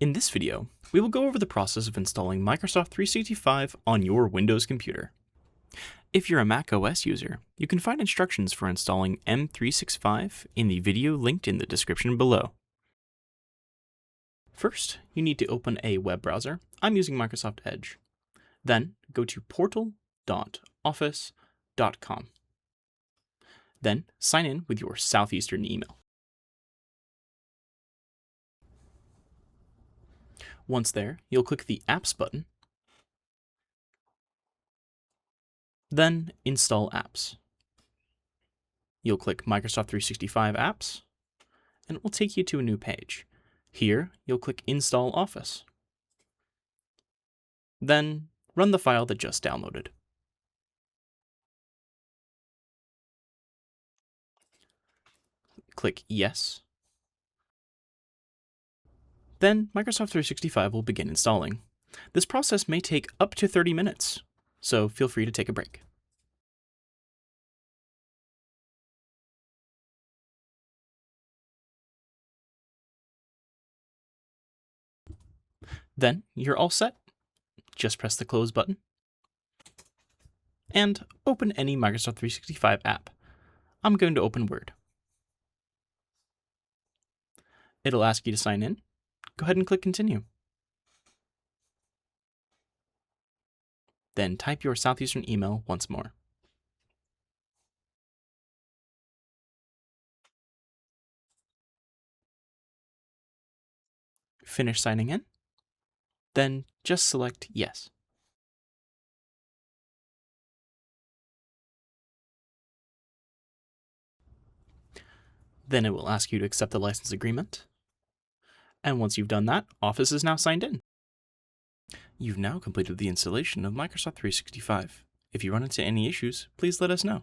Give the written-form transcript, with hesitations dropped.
In this video, we will go over the process of installing Microsoft 365 on your Windows computer. If you're a Mac OS user, you can find instructions for installing M365 in the video linked in the description below. First, you need to open a web browser. I'm using Microsoft Edge. Then, go to portal.office.com. Then, sign in with your Southeastern email. Once there, you'll click the Apps button, then Install Apps. You'll click Microsoft 365 Apps, and it will take you to a new page. Here, you'll click Install Office. Then, run the file that just downloaded. Click Yes. Then, Microsoft 365 will begin installing. This process may take up to 30 minutes, so feel free to take a break. Then, you're all set. Just press the Close button and open any Microsoft 365 app. I'm going to open Word. It'll ask you to sign in. Go ahead and click Continue. Then type your Southeastern email once more. Finish signing in. Then just select Yes. Then it will ask you to accept the license agreement. And once you've done that, Office is now signed in. You've now completed the installation of Microsoft 365. If you run into any issues, please let us know.